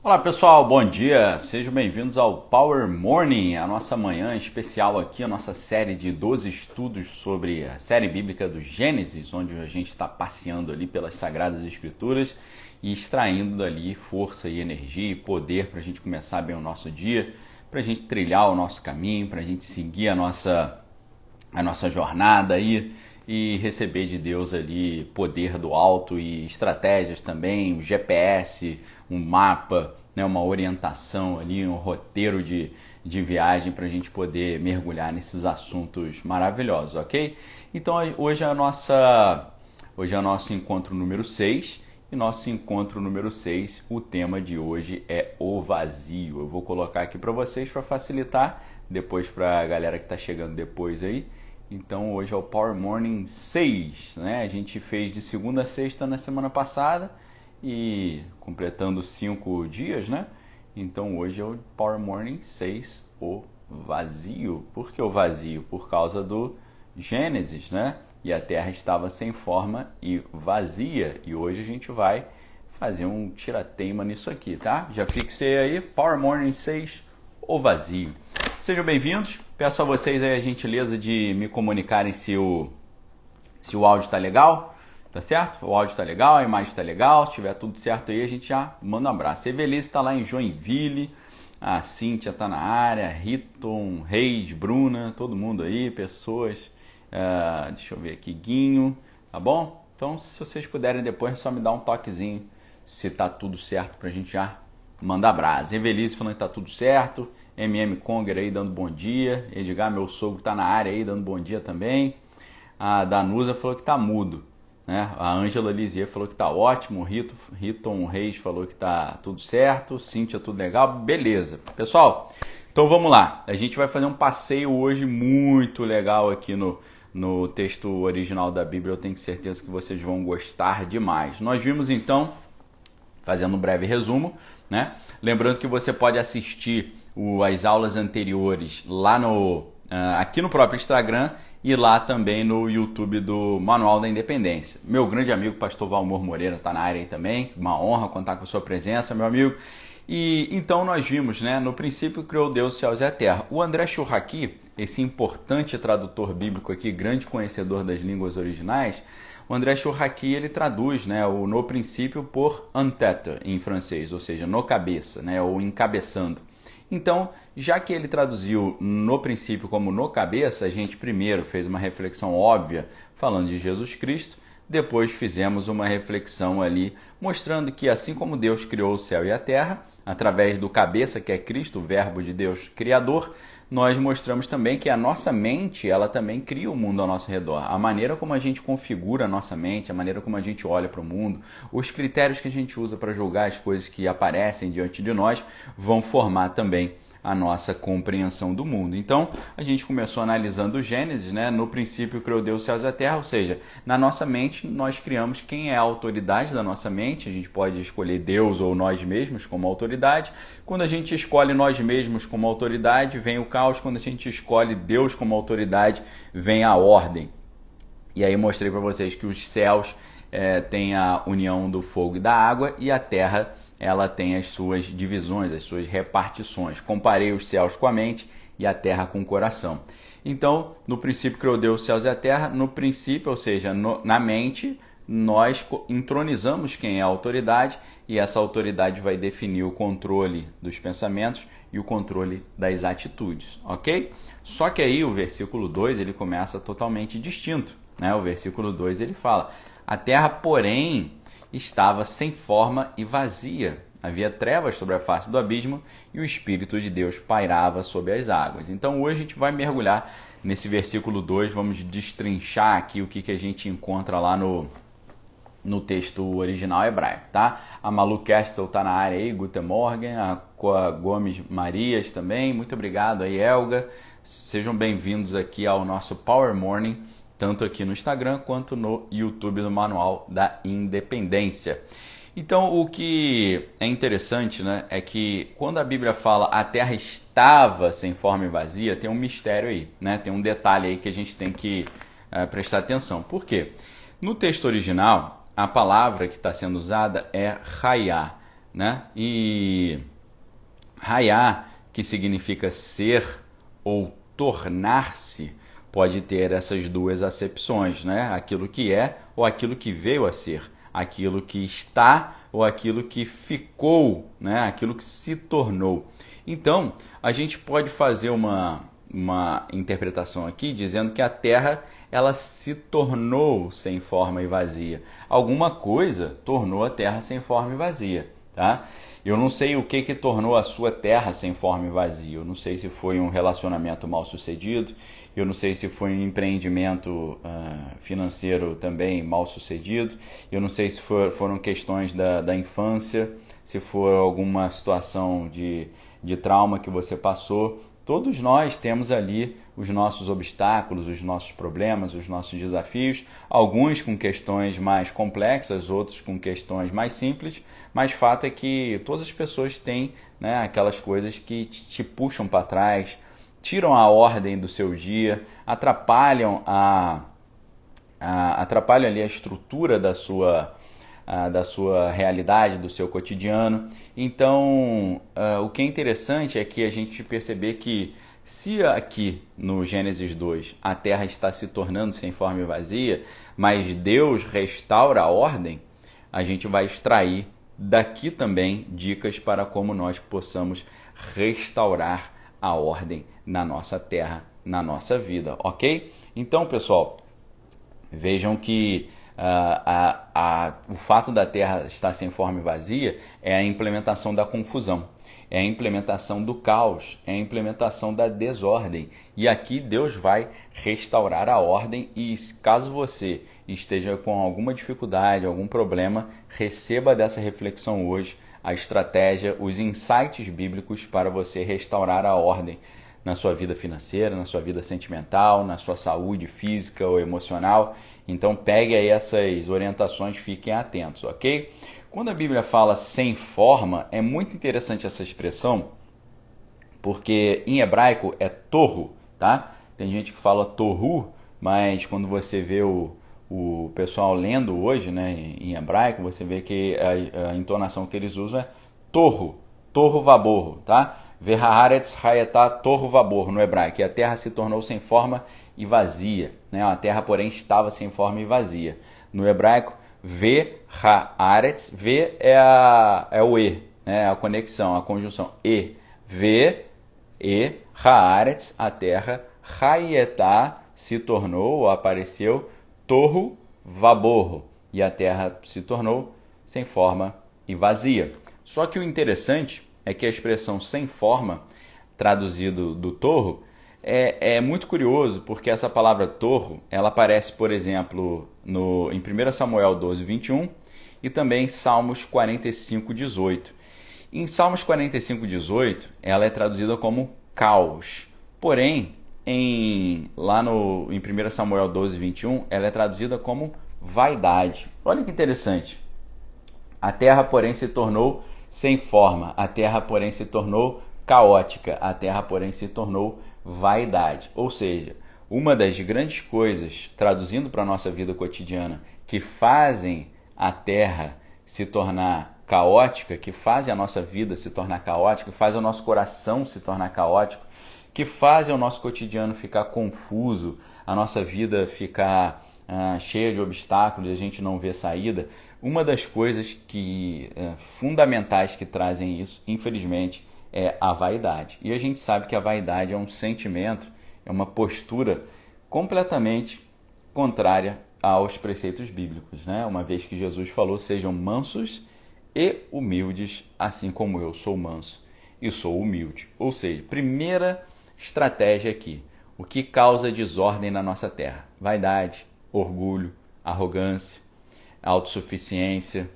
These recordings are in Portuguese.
Olá pessoal, bom dia, sejam bem-vindos ao Power Morning, a nossa manhã especial aqui, a nossa série de 12 estudos sobre a série bíblica do Gênesis, onde a gente está passeando ali pelas Sagradas Escrituras e extraindo dali força e energia e poder para a gente começar bem o nosso dia, para a gente trilhar o nosso caminho, para a gente seguir a nossa jornada aí e receber de Deus ali poder do alto e estratégias também, um GPS, um mapa, né, uma orientação ali, um roteiro de viagem para a gente poder mergulhar nesses assuntos maravilhosos, ok? Então hoje é o nosso encontro número 6 e nosso encontro número 6, o tema de hoje é o vazio. Eu vou colocar aqui para vocês para facilitar, depois para a galera que está chegando depois aí. Então hoje é o Power Morning 6, né? A gente fez de segunda a sexta na semana passada e completando 5 dias, né? Então hoje é o Power Morning 6, o vazio. Por que o vazio? Por causa do Gênesis, né? E a terra estava sem forma e vazia. E hoje a gente vai fazer um tira-teima nisso aqui, tá? Já fixei aí, Power Morning 6, o vazio. Sejam bem-vindos. Peço a vocês aí a gentileza de me comunicarem se o áudio está legal, tá certo? O áudio está legal, a imagem está legal. Se tiver tudo certo aí, a gente já manda um abraço. A Evelise está lá em Joinville, a Cíntia está na área, Riton, Reis, Bruna, todo mundo aí, pessoas. Deixa eu ver aqui, Guinho, tá bom? Então, se vocês puderem depois, é só me dar um toquezinho se tá tudo certo pra gente já mandar brasa. Evelise falando que tá tudo certo. MM Conger aí dando bom dia. Edgar, meu sogro, tá na área aí dando bom dia também. A Danusa falou que tá mudo, né? A Ângela Lisier falou que tá ótimo. Riton Reis falou que tá tudo certo. Cíntia, tudo legal. Beleza. Pessoal, então vamos lá. A gente vai fazer um passeio hoje muito legal aqui no texto original da Bíblia. Eu tenho certeza que vocês vão gostar demais. Nós vimos então, fazendo um breve resumo, né? Lembrando que você pode assistir as aulas anteriores lá aqui no próprio Instagram e lá também no YouTube do Manual da Independência. Meu grande amigo pastor Valmor Moreira está na área aí também, uma honra contar com a sua presença, meu amigo. E então nós vimos, né, no princípio criou Deus os céus e a terra. O André Churraqui, esse importante tradutor bíblico aqui, grande conhecedor das línguas originais, o André Churraqui, ele traduz, né, o no princípio por en tête em francês, ou seja, no cabeça, né, ou encabeçando. Então, já que ele traduziu no princípio como no cabeça, a gente primeiro fez uma reflexão óbvia falando de Jesus Cristo, depois fizemos uma reflexão ali mostrando que assim como Deus criou o céu e a terra, através do cabeça que é Cristo, o verbo de Deus criador, nós mostramos também que a nossa mente, ela também cria o mundo ao nosso redor. A maneira como a gente configura a nossa mente, a maneira como a gente olha para o mundo, os critérios que a gente usa para julgar as coisas que aparecem diante de nós, vão formar também a nossa compreensão do mundo. Então, a gente começou analisando o Gênesis, né? No princípio criou Deus os céus e a terra, ou seja, na nossa mente nós criamos quem é a autoridade da nossa mente. A gente pode escolher Deus ou nós mesmos como autoridade. Quando a gente escolhe nós mesmos como autoridade, vem o caos. Quando a gente escolhe Deus como autoridade, vem a ordem. E aí mostrei para vocês que os céus têm a união do fogo e da água e a terra ela tem as suas divisões, as suas repartições. Comparei os céus com a mente e a terra com o coração. Então, no princípio criou Deus os céus e a terra. No princípio, ou seja, na mente, nós entronizamos quem é a autoridade e essa autoridade vai definir o controle dos pensamentos e o controle das atitudes, ok? Só que aí o versículo 2 ele começa totalmente distinto, né? O versículo 2 ele fala: a terra, porém, estava sem forma e vazia. Havia trevas sobre a face do abismo e o Espírito de Deus pairava sobre as águas. Então hoje a gente vai mergulhar nesse versículo 2, vamos destrinchar aqui o que a gente encontra lá no texto original hebraico, tá? A Malu Kestel tá na área aí, Guten Morgen, a Gomes Marias também, muito obrigado aí, Elga. Sejam bem-vindos aqui ao nosso Power Morning, tanto aqui no Instagram quanto no YouTube do Manual da Independência. Então, o que é interessante, né, é que quando a Bíblia fala a terra estava sem forma e vazia, tem um mistério aí, né? Tem um detalhe aí que a gente tem que prestar atenção. Por quê? No texto original, a palavra que está sendo usada é raiá. né? E Hayá, que significa ser ou tornar-se, pode ter essas duas acepções, né? Aquilo que é ou aquilo que veio a ser, aquilo que está ou aquilo que ficou, né? Aquilo que se tornou. Então, a gente pode fazer uma interpretação aqui dizendo que a Terra ela se tornou sem forma e vazia. Alguma coisa tornou a Terra sem forma e vazia, tá? Eu não sei o que tornou a sua terra sem forma e vazia. Eu não sei se foi um relacionamento mal sucedido. Eu não sei se foi um empreendimento financeiro também mal sucedido. Eu não sei se foram questões da infância, se for alguma situação de trauma que você passou. Todos nós temos ali os nossos obstáculos, os nossos problemas, os nossos desafios, alguns com questões mais complexas, outros com questões mais simples, mas fato é que todas as pessoas têm, né, aquelas coisas que te puxam para trás, tiram a ordem do seu dia, atrapalham atrapalham ali a estrutura da sua realidade, do seu cotidiano. Então, o que é interessante é que a gente perceber que se aqui no Gênesis 2 a terra está se tornando sem forma e vazia, mas Deus restaura a ordem, a gente vai extrair daqui também dicas para como nós possamos restaurar a ordem na nossa terra, na nossa vida, ok? Então, pessoal, vejam que o fato da Terra estar sem forma e vazia é a implementação da confusão, é a implementação do caos, é a implementação da desordem. E aqui Deus vai restaurar a ordem e caso você esteja com alguma dificuldade, algum problema, receba dessa reflexão hoje a estratégia, os insights bíblicos para você restaurar a ordem na sua vida financeira, na sua vida sentimental, na sua saúde física ou emocional. Então pegue aí essas orientações, fiquem atentos, ok? Quando a Bíblia fala sem forma, é muito interessante essa expressão, porque em hebraico é torro, tá? Tem gente que fala torru, mas quando você vê o pessoal lendo hoje, né, em hebraico, você vê que a entonação que eles usam é torro, torro vaborro, tá? Verhaaretz hayetá torro vaborro no hebraico, e a terra se tornou sem forma e vazia, né? A terra, porém, estava sem forma e vazia. No hebraico, Verhaaretz, V é o E, né? A conexão, a conjunção E, V, E, Haaretz, a terra, hayetá se tornou ou apareceu torro vaborro, e a terra se tornou sem forma e vazia. Só que o interessante é que a expressão sem forma, traduzido do torro, é muito curioso, porque essa palavra torro, ela aparece, por exemplo, em 1 Samuel 12, 21 e também em Salmos 45, 18. Em Salmos 45, 18, ela é traduzida como caos. Porém, em 1 Samuel 12, 21, ela é traduzida como vaidade. Olha que interessante. A terra, porém, se tornou sem forma. A terra, porém, se tornou caótica. A terra, porém, se tornou vaidade. Ou seja, uma das grandes coisas, traduzindo para a nossa vida cotidiana, que fazem a terra se tornar caótica, que fazem a nossa vida se tornar caótica, que fazem o nosso coração se tornar caótico, que fazem o nosso cotidiano ficar confuso, a nossa vida ficar cheia de obstáculos, a gente não vê saída. Uma das coisas fundamentais que trazem isso, infelizmente, é a vaidade. E a gente sabe que a vaidade é um sentimento, é uma postura completamente contrária aos preceitos bíblicos, né? Uma vez que Jesus falou, sejam mansos e humildes, assim como eu sou manso e sou humilde. Ou seja, primeira estratégia aqui, o que causa desordem na nossa terra? Vaidade, orgulho, arrogância, autossuficiência,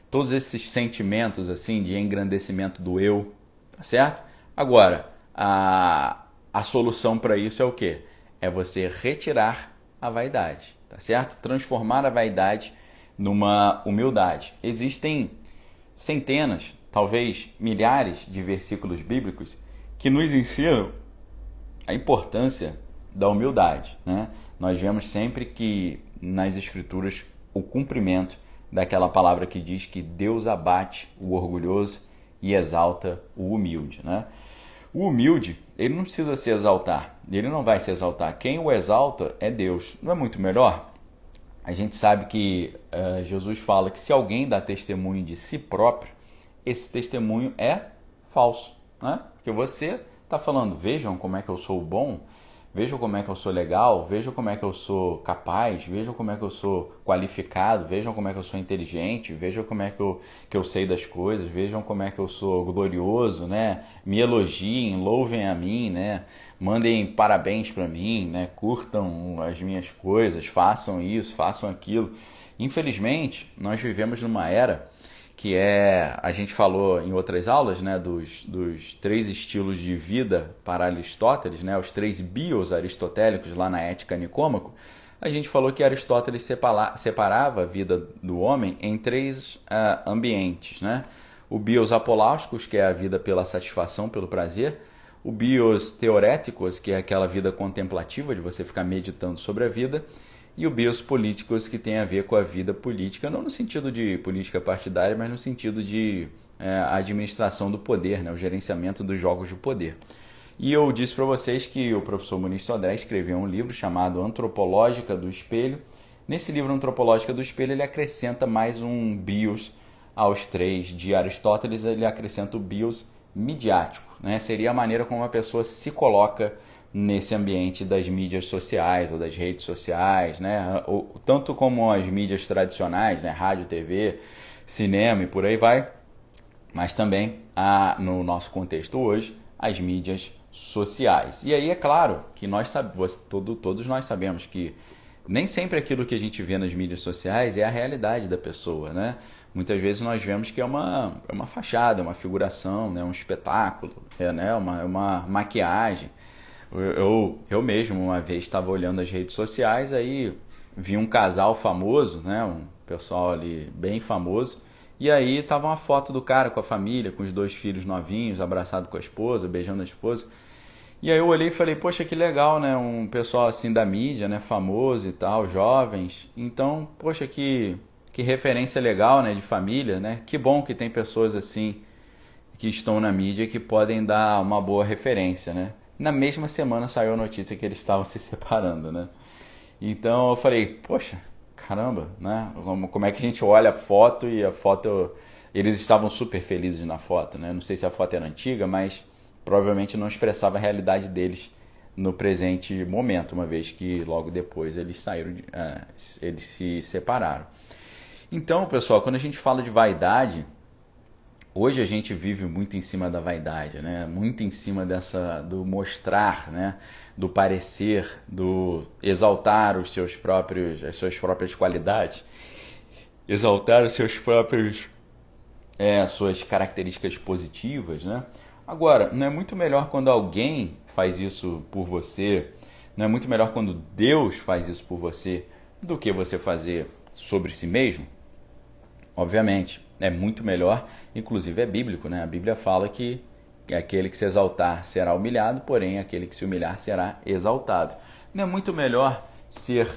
todos esses sentimentos assim de engrandecimento do eu, tá certo? Agora, a solução para isso é o quê? É você retirar a vaidade, tá certo? Transformar a vaidade numa humildade. Existem centenas, talvez milhares de versículos bíblicos que nos ensinam a importância da humildade, né? Nós vemos sempre que nas escrituras o cumprimento daquela palavra que diz que Deus abate o orgulhoso e exalta o humilde, né? O humilde, ele não precisa se exaltar, ele não vai se exaltar. Quem o exalta é Deus. Não é muito melhor? A gente sabe que Jesus fala que se alguém dá testemunho de si próprio, esse testemunho é falso, né? Porque você está falando, vejam como é que eu sou bom, vejam como é que eu sou legal, vejam como é que eu sou capaz, vejam como é que eu sou qualificado, vejam como é que eu sou inteligente, vejam como é que eu sei das coisas, vejam como é que eu sou glorioso, né? Me elogiem, louvem a mim, né? Mandem parabéns para mim, né? Curtam as minhas coisas, façam isso, façam aquilo. Infelizmente, nós vivemos numa era que a gente falou em outras aulas, né, dos 3 estilos de vida para Aristóteles, né, os 3 bios aristotélicos lá na Ética Nicômaco. A gente falou que Aristóteles separava a vida do homem em 3 ambientes, né? O bios apoláusticos, que é a vida pela satisfação, pelo prazer; o bios teoréticos, que é aquela vida contemplativa, de você ficar meditando sobre a vida; e o bios políticos, que tem a ver com a vida política, não no sentido de política partidária, mas no sentido de administração do poder, né? O gerenciamento dos jogos de poder. E eu disse para vocês que o professor Muniz Sodré escreveu um livro chamado Antropológica do Espelho. Nesse livro Antropológica do Espelho, ele acrescenta mais um bios aos 3 de Aristóteles, ele acrescenta o bios midiático, né? Seria a maneira como a pessoa se coloca nesse ambiente das mídias sociais ou das redes sociais, né? Tanto como as mídias tradicionais, né? Rádio, TV, cinema e por aí vai, mas também no nosso contexto hoje, as mídias sociais. E aí é claro que todos nós sabemos que nem sempre aquilo que a gente vê nas mídias sociais é a realidade da pessoa, né? Muitas vezes nós vemos que é uma fachada, uma figuração, né? Um espetáculo, né? Uma maquiagem. Eu mesmo uma vez estava olhando as redes sociais, aí vi um casal famoso, né? Um pessoal ali bem famoso, e aí tava uma foto do cara com a família, com os 2 filhos novinhos, abraçado com a esposa, beijando a esposa. E aí eu olhei e falei, poxa, que legal, né? Um pessoal assim da mídia, né? Famoso e tal, jovens. Então, poxa, que referência legal, né? De família, né? Que bom que tem pessoas assim que estão na mídia que podem dar uma boa referência, né? Na mesma semana saiu a notícia que eles estavam se separando, né? Então eu falei, poxa, caramba, né? Como é que a gente olha a foto e a foto... Eles estavam super felizes na foto, né? Não sei se a foto era antiga, mas provavelmente não expressava a realidade deles no presente momento, uma vez que logo depois eles eles se separaram. Então, pessoal, quando a gente fala de vaidade, hoje a gente vive muito em cima da vaidade, né? Muito em cima do mostrar, né? Do parecer, do exaltar as suas próprias qualidades, exaltar os seus próprios, suas características positivas, né? Agora, não é muito melhor quando alguém faz isso por você, não é muito melhor quando Deus faz isso por você, do que você fazer sobre si mesmo? Obviamente, é muito melhor, inclusive é bíblico, né? A Bíblia fala que aquele que se exaltar será humilhado, porém aquele que se humilhar será exaltado. Não é muito melhor ser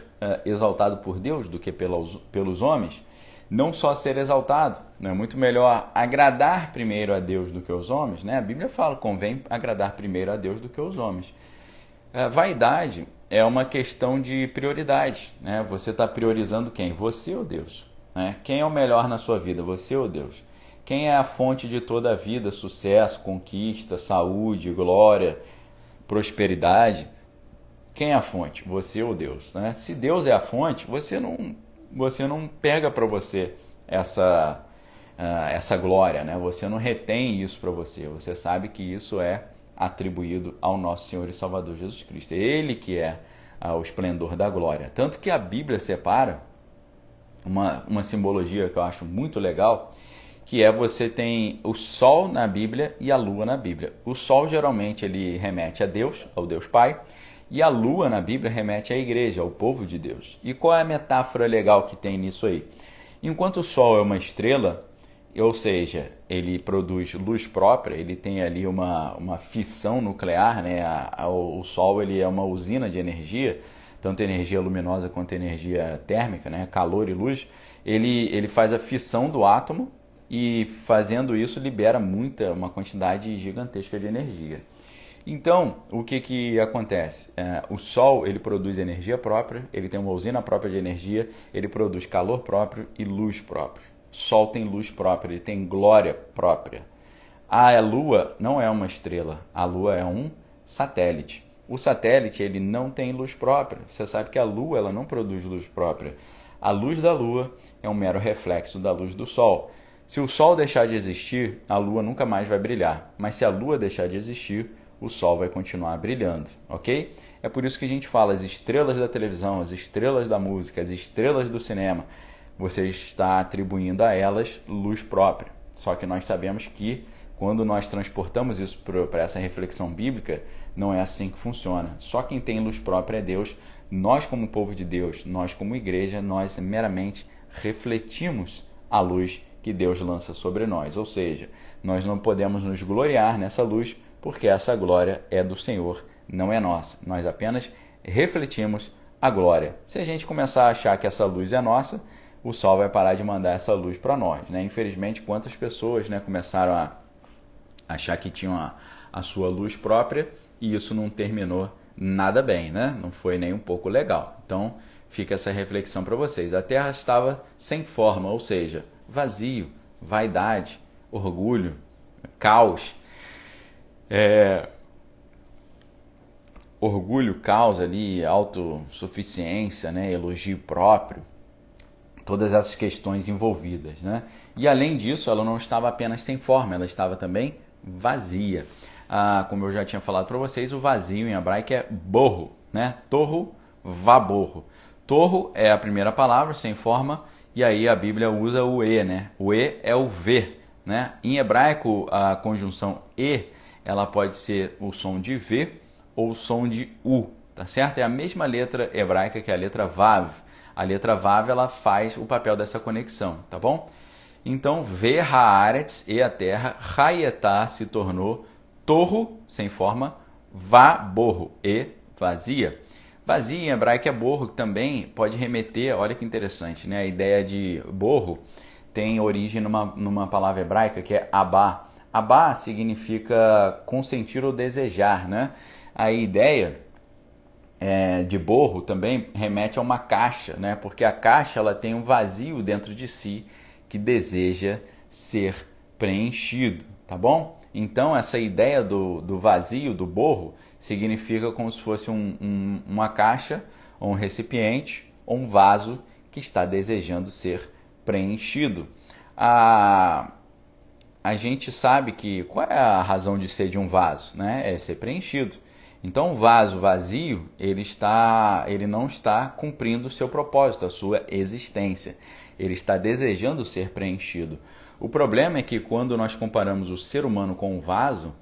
exaltado por Deus do que pelos homens? Não só ser exaltado, não é muito melhor agradar primeiro a Deus do que os homens, né? A Bíblia fala, convém agradar primeiro a Deus do que os homens. Vaidade é uma questão de prioridade, né? Você está priorizando quem? Você ou Deus? Né? Quem é o melhor na sua vida, você ou Deus? Quem é a fonte de toda a vida, sucesso, conquista, saúde, glória, prosperidade? Quem é a fonte, você ou Deus? Né? Se Deus é a fonte, você não pega para você essa glória, né? Você não retém isso para você. Você sabe que isso é atribuído ao nosso Senhor e Salvador Jesus Cristo. É Ele que é o esplendor da glória. Tanto que a Bíblia separa uma simbologia que eu acho muito legal, que você tem o sol na Bíblia e a lua na Bíblia. O sol geralmente ele remete a Deus, ao Deus Pai, e a lua na Bíblia remete à igreja, ao povo de Deus. E qual é a metáfora legal que tem nisso aí? Enquanto o sol é uma estrela, ou seja, ele produz luz própria, ele tem ali uma fissão nuclear, né? O sol ele é uma usina de energia, tanto energia luminosa quanto energia térmica, né, calor e luz, ele faz a fissão do átomo e fazendo isso libera uma quantidade gigantesca de energia. Então, o que acontece? O Sol ele produz energia própria, ele tem uma usina própria de energia, ele produz calor próprio e luz própria. O Sol tem luz própria, ele tem glória própria. A Lua não é uma estrela, a Lua é um satélite. O satélite ele não tem luz própria. Você sabe que a Lua ela não produz luz própria. A luz da Lua é um mero reflexo da luz do Sol. Se o Sol deixar de existir, a Lua nunca mais vai brilhar. Mas se a Lua deixar de existir, o Sol vai continuar brilhando, ok? É por isso que a gente fala as estrelas da televisão, as estrelas da música, as estrelas do cinema. Você está atribuindo a elas luz própria. Só que nós sabemos que quando nós transportamos isso para essa reflexão bíblica, não é assim que funciona. Só quem tem luz própria é Deus. Nós como povo de Deus, nós como igreja, nós meramente refletimos a luz que Deus lança sobre nós. Ou seja, nós não podemos nos gloriar nessa luz, porque essa glória é do Senhor, não é nossa. Nós apenas refletimos a glória. Se a gente começar a achar que essa luz é nossa, o Sol vai parar de mandar essa luz para nós, né? Infelizmente, quantas pessoas, né, começaram a achar que tinham a sua luz própria e isso não terminou nada bem, né? Não foi nem um pouco legal. Então, fica essa reflexão para vocês. A Terra estava sem forma, ou seja, vazio, vaidade, orgulho, caos. Orgulho, caos ali, autossuficiência, né? Elogio próprio. Todas essas questões envolvidas, né? E além disso, ela não estava apenas sem forma, ela estava também vazia. Como eu já tinha falado para vocês, o vazio em hebraico é borro, né? Torro, vaborro. Torro é a primeira palavra, sem forma, e aí a Bíblia usa o e, né? O e é o v, né? Em hebraico, a conjunção e, ela pode ser o som de v ou o som de u, tá certo? É a mesma letra hebraica que a letra vav. A letra vav ela faz o papel dessa conexão, tá bom? Então, ve haaretz e a terra, raietá se tornou torro, sem forma, vaborro e vazia. Vazia em hebraico é borro, que também pode remeter, olha que interessante, né? A ideia de borro tem origem numa palavra hebraica que é abá. Abá significa consentir ou desejar, né? A ideia de borro também remete a uma caixa, né? Porque a caixa ela tem um vazio dentro de si que deseja ser preenchido, tá bom? Então essa ideia do vazio, do borro, significa como se fosse uma caixa, ou um recipiente, ou um vaso que está desejando ser preenchido. A gente sabe que qual é a razão de ser de um vaso, né? É ser preenchido. Então, o vaso vazio, ele não está cumprindo o seu propósito, a sua existência. Ele está desejando ser preenchido. O problema é que quando nós comparamos o ser humano com um vaso,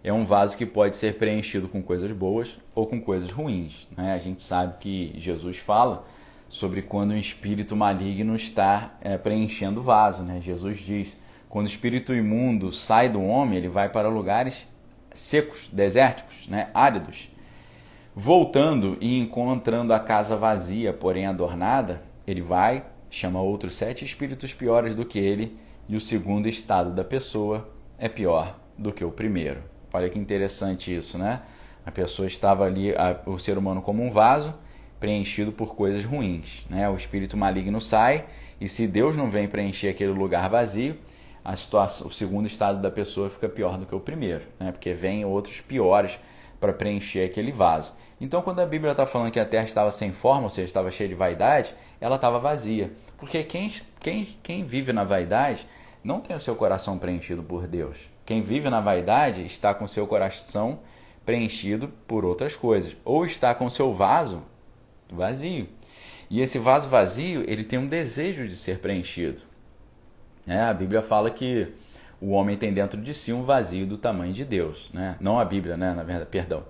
é um vaso que pode ser preenchido com coisas boas ou com coisas ruins, né? A gente sabe que Jesus fala sobre quando um espírito maligno está preenchendo o vaso, né? Jesus diz, quando o espírito imundo sai do homem, ele vai para lugares secos, desérticos, né? Áridos. Voltando e encontrando a casa vazia, porém adornada, ele vai, chama outros 7 espíritos piores do que ele, e o segundo estado da pessoa é pior do que o primeiro. Olha que interessante isso, né? A pessoa estava ali, o ser humano como um vaso, preenchido por coisas ruins, né? O espírito maligno sai, e se Deus não vem preencher aquele lugar vazio, a situação, o segundo estado da pessoa fica pior do que o primeiro, né? Porque vem outros piores para preencher aquele vaso. Então, quando a Bíblia está falando que a terra estava sem forma, ou seja, estava cheia de vaidade, ela estava vazia. Porque quem vive na vaidade não tem o seu coração preenchido por Deus. Quem vive na vaidade está com o seu coração preenchido por outras coisas. Ou está com o seu vaso vazio. E esse vaso vazio, ele tem um desejo de ser preenchido. A Bíblia fala que o homem tem dentro de si um vazio do tamanho de Deus, né? Não a Bíblia, né? Na verdade, perdão.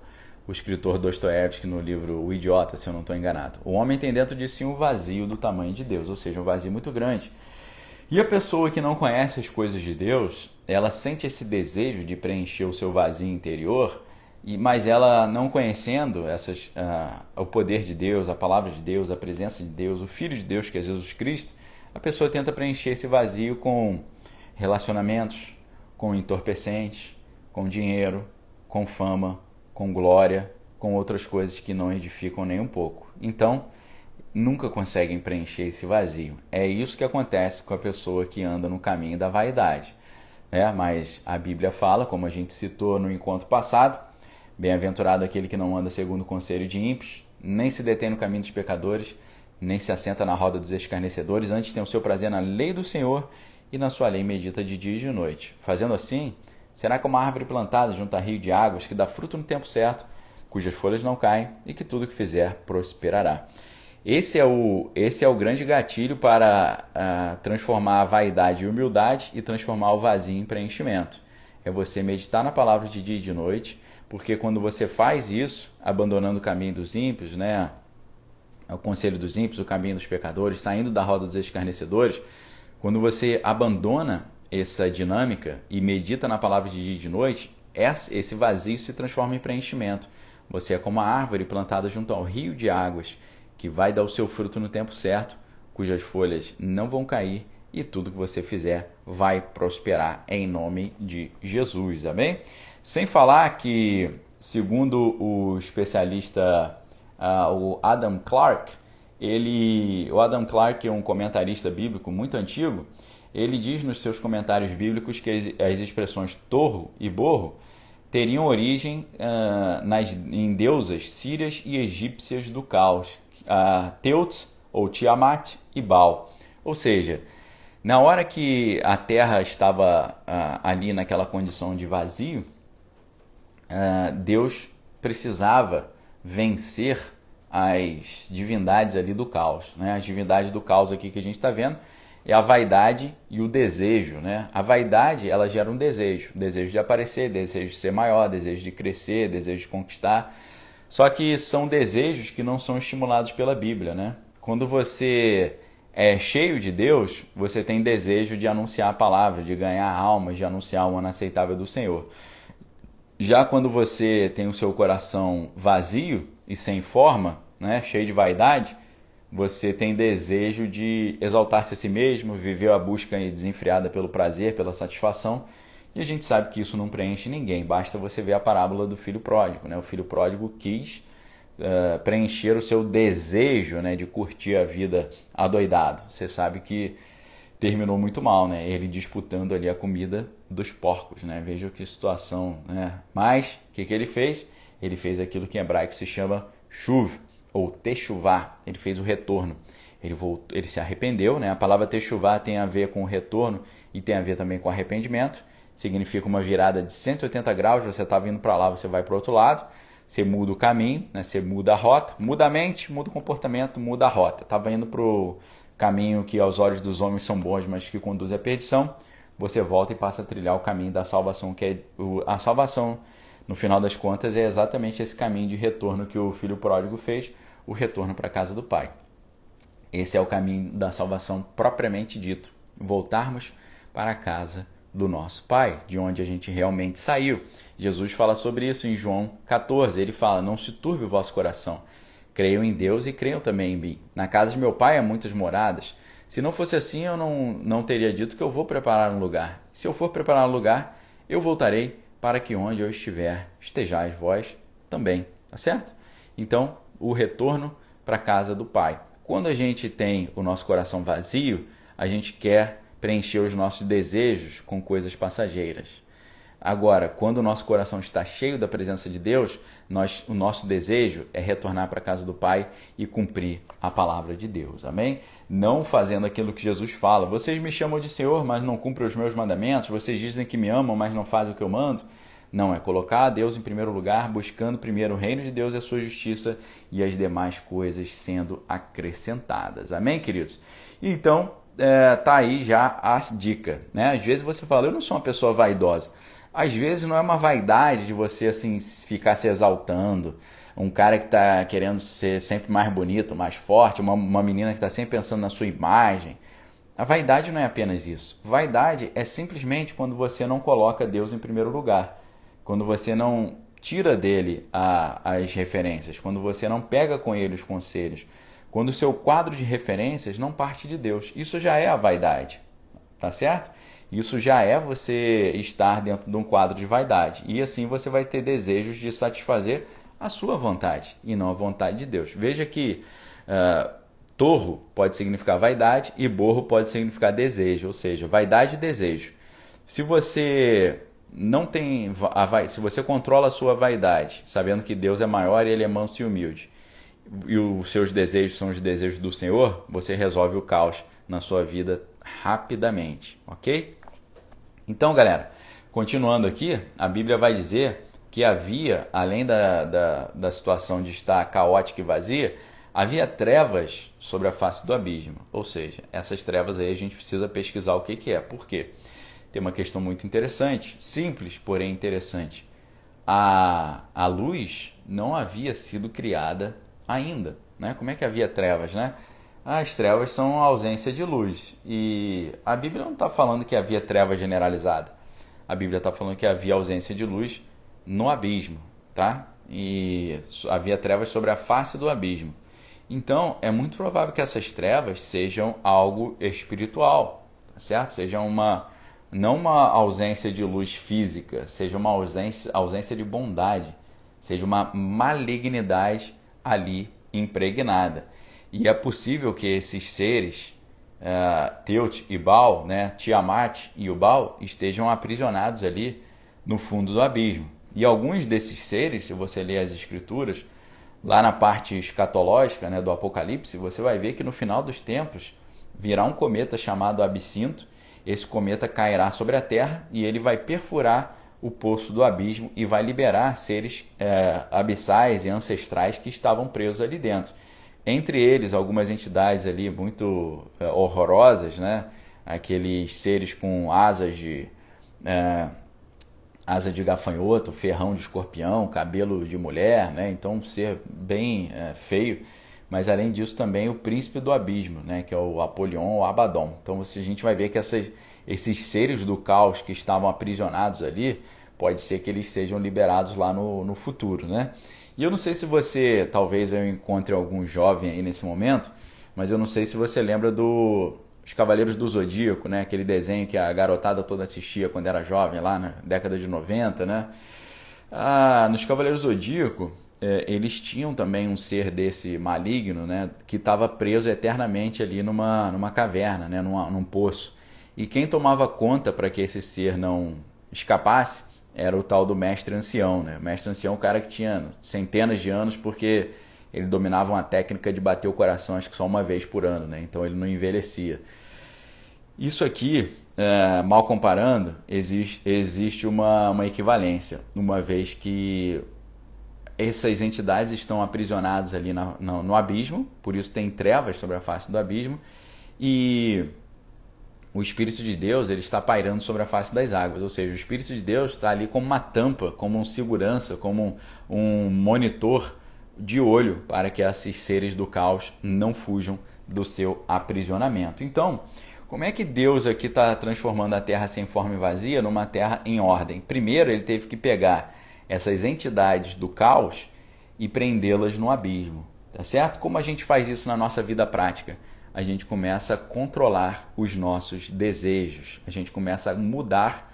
O escritor Dostoiévski no livro O Idiota, se eu não estou enganado. O homem tem dentro de si um vazio do tamanho de Deus, ou seja, um vazio muito grande. E a pessoa que não conhece as coisas de Deus, ela sente esse desejo de preencher o seu vazio interior Mas ela não conhecendo o poder de Deus, a palavra de Deus, a presença de Deus, o Filho de Deus, que é Jesus Cristo, a pessoa tenta preencher esse vazio com relacionamentos, com entorpecentes, com dinheiro, com fama, com glória, com outras coisas que não edificam nem um pouco. Então, nunca conseguem preencher esse vazio. É isso que acontece com a pessoa que anda no caminho da vaidade. Mas a Bíblia fala, como a gente citou no encontro passado, bem-aventurado aquele que não anda segundo o conselho de ímpios, nem se detém no caminho dos pecadores, nem se assenta na roda dos escarnecedores, antes tem o seu prazer na lei do Senhor e na sua lei medita de dia e de noite. Fazendo assim, será como uma árvore plantada junto a rio de águas, que dá fruto no tempo certo, cujas folhas não caem e que tudo que fizer prosperará. Esse é o grande gatilho para transformar a vaidade em humildade e transformar o vazio em preenchimento. É você meditar na palavra de dia e de noite, porque quando você faz isso, abandonando o caminho dos ímpios, o conselho dos ímpios, o caminho dos pecadores, saindo da roda dos escarnecedores, quando você abandona essa dinâmica e medita na palavra de dia e de noite, esse vazio se transforma em preenchimento. Você é como a árvore plantada junto ao rio de águas, que vai dar o seu fruto no tempo certo, cujas folhas não vão cair e tudo que você fizer vai prosperar em nome de Jesus, amém? Sem falar que, segundo o especialista, o Adam Clarke, o Adam Clarke é um comentarista bíblico muito antigo, ele diz nos seus comentários bíblicos que as expressões torro e borro teriam origem em deusas sírias e egípcias do caos, Teut ou Tiamat e Baal. Ou seja, na hora que a terra estava ali naquela condição de vazio, Deus precisava vencer as divindades ali do caos. As divindades do caos aqui que a gente está vendo é a vaidade e o desejo. A vaidade, ela gera um desejo de aparecer, desejo de ser maior, desejo de crescer, desejo de conquistar. Só que são desejos que não são estimulados pela Bíblia. Quando você é cheio de Deus, você tem desejo de anunciar a palavra, de ganhar almas, de anunciar o ano aceitável do Senhor. Já quando você tem o seu coração vazio e sem forma, cheio de vaidade, você tem desejo de exaltar-se a si mesmo, viver a busca desenfreada pelo prazer, pela satisfação. E a gente sabe que isso não preenche ninguém. Basta você ver a parábola do filho pródigo. O filho pródigo quis preencher o seu desejo de curtir a vida adoidado. Você sabe que terminou muito mal, ele disputando ali a comida dos porcos. Veja que situação. Mas, o que ele fez? Ele fez aquilo que em hebraico se chama shuv, ou techuvá. Ele fez o retorno. Ele se arrependeu. A palavra techuvá tem a ver com o retorno e tem a ver também com arrependimento. Significa uma virada de 180 graus, você está vindo para lá, você vai para o outro lado, você muda o caminho, você muda a rota, muda a mente, muda o comportamento, muda a rota. Estava indo para o caminho que aos olhos dos homens são bons, mas que conduz à perdição, você volta e passa a trilhar o caminho da salvação, que é a salvação, no final das contas, é exatamente esse caminho de retorno que o filho pródigo fez, o retorno para a casa do Pai. Esse é o caminho da salvação propriamente dito, voltarmos para a casa do nosso Pai, de onde a gente realmente saiu. Jesus fala sobre isso em João 14, ele fala, não se turbe o vosso coração, creiam em Deus e creiam também em mim. Na casa de meu Pai há muitas moradas, se não fosse assim eu não teria dito que eu vou preparar um lugar. Se eu for preparar um lugar, eu voltarei para que onde eu estiver, estejais vós também, tá certo? Então, o retorno para a casa do Pai. Quando a gente tem o nosso coração vazio, a gente quer preencher os nossos desejos com coisas passageiras. Agora, quando o nosso coração está cheio da presença de Deus, o nosso desejo é retornar para a casa do Pai e cumprir a palavra de Deus, amém? Não fazendo aquilo que Jesus fala. Vocês me chamam de Senhor, mas não cumprem os meus mandamentos. Vocês dizem que me amam, mas não fazem o que eu mando. Não, é colocar a Deus em primeiro lugar, buscando primeiro o reino de Deus e a sua justiça e as demais coisas sendo acrescentadas. Amém, queridos? Então, tá aí já a dica, Às vezes você fala, eu não sou uma pessoa vaidosa. Às vezes não é uma vaidade de você assim ficar se exaltando, um cara que está querendo ser sempre mais bonito, mais forte, uma menina que está sempre pensando na sua imagem. A vaidade não é apenas isso. Vaidade é simplesmente quando você não coloca Deus em primeiro lugar. Quando você não tira dele as referências, quando você não pega com ele os conselhos, quando o seu quadro de referências não parte de Deus. Isso já é a vaidade, tá certo? Isso já é você estar dentro de um quadro de vaidade. E assim você vai ter desejos de satisfazer a sua vontade e não a vontade de Deus. Veja que torro pode significar vaidade e borro pode significar desejo, ou seja, vaidade e desejo. Se você não tem se você controla a sua vaidade, sabendo que Deus é maior e ele é manso e humilde, e os seus desejos são os desejos do Senhor, você resolve o caos na sua vida rapidamente, ok? Então, galera, continuando aqui, a Bíblia vai dizer que havia, além da situação de estar caótica e vazia, havia trevas sobre a face do abismo. Ou seja, essas trevas aí a gente precisa pesquisar o que é. Por quê? Tem uma questão muito interessante, simples, porém interessante. A luz não havia sido criada ainda, né? Como é que havia trevas, né? As trevas são a ausência de luz. E a Bíblia não está falando que havia treva generalizada. A Bíblia está falando que havia ausência de luz no abismo, tá? E havia trevas sobre a face do abismo. Então, é muito provável que essas trevas sejam algo espiritual, tá certo? Seja não uma ausência de luz física, seja uma ausência de bondade, seja uma malignidade ali impregnada. E é possível que esses seres, Teut e Baal, né, Tiamat e Ubal, estejam aprisionados ali no fundo do abismo. E alguns desses seres, se você ler as escrituras, lá na parte escatológica, né, do Apocalipse, você vai ver que no final dos tempos virá um cometa chamado Absinto. Esse cometa cairá sobre a Terra e ele vai perfurar o poço do abismo e vai liberar seres abissais e ancestrais que estavam presos ali dentro. Entre eles, algumas entidades ali muito horrorosas, né? Aqueles seres com asas asa de gafanhoto, ferrão de escorpião, cabelo de mulher, né? Então um ser bem feio. Mas além disso também o príncipe do abismo, né? Que é o Apolion ou Abaddon. Então a gente vai ver que esses seres do caos que estavam aprisionados ali, pode ser que eles sejam liberados lá no futuro, né? E eu não sei se você, talvez eu encontre algum jovem aí nesse momento, mas eu não sei se você lembra os Cavaleiros do Zodíaco, né? Aquele desenho que a garotada toda assistia quando era jovem, lá na década de 90, né? Nos Cavaleiros do Zodíaco, eles tinham também um ser desse maligno, né? Que estava preso eternamente ali numa caverna, né? Num poço. E quem tomava conta para que esse ser não escapasse era o tal do Mestre Ancião, né? O Mestre Ancião é um cara que tinha centenas de anos porque ele dominava uma técnica de bater o coração acho que só uma vez por ano, né? Então ele não envelhecia. Isso aqui, mal comparando, existe uma equivalência, uma vez que essas entidades estão aprisionadas ali no abismo, por isso tem trevas sobre a face do abismo, e o Espírito de Deus ele está pairando sobre a face das águas, ou seja, o Espírito de Deus está ali como uma tampa, como um segurança, como um monitor de olho para que esses seres do caos não fujam do seu aprisionamento. Então, como é que Deus aqui está transformando a terra sem forma e vazia numa terra em ordem? Primeiro, ele teve que pegar essas entidades do caos e prendê-las no abismo, tá certo? Como a gente faz isso na nossa vida prática? A gente começa a controlar os nossos desejos, a gente começa a mudar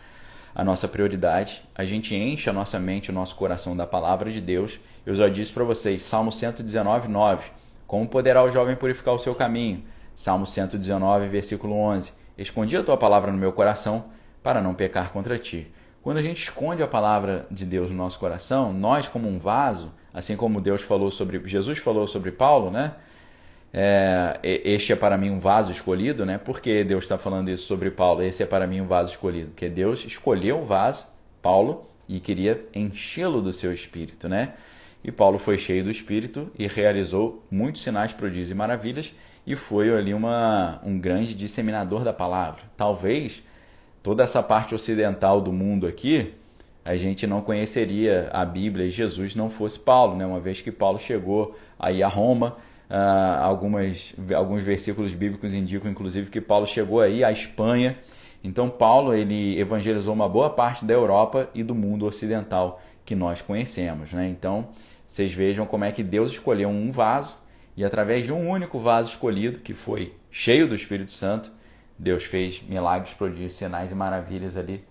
a nossa prioridade, a gente enche a nossa mente, o nosso coração da palavra de Deus. Eu já disse para vocês, Salmo 119, 9, como poderá o jovem purificar o seu caminho? Salmo 119, versículo 11, escondi a tua palavra no meu coração para não pecar contra ti. Quando a gente esconde a palavra de Deus no nosso coração, nós como um vaso, assim como Jesus falou sobre Paulo, né? Este é para mim um vaso escolhido, né? Por que Deus está falando isso sobre Paulo? Esse é para mim um vaso escolhido. Porque Deus escolheu o vaso, Paulo, e queria enchê-lo do seu espírito, né? E Paulo foi cheio do espírito e realizou muitos sinais, prodígios e maravilhas e foi ali um grande disseminador da palavra. Talvez toda essa parte ocidental do mundo aqui, a gente não conheceria a Bíblia e Jesus não fosse Paulo, né? Uma vez que Paulo chegou aí a Roma. Alguns versículos bíblicos indicam, inclusive, que Paulo chegou aí à Espanha. Então Paulo ele evangelizou uma boa parte da Europa e do mundo ocidental que nós conhecemos, né? Então vocês vejam como é que Deus escolheu um vaso e através de um único vaso escolhido, que foi cheio do Espírito Santo, Deus fez milagres, prodígios, sinais e maravilhas ali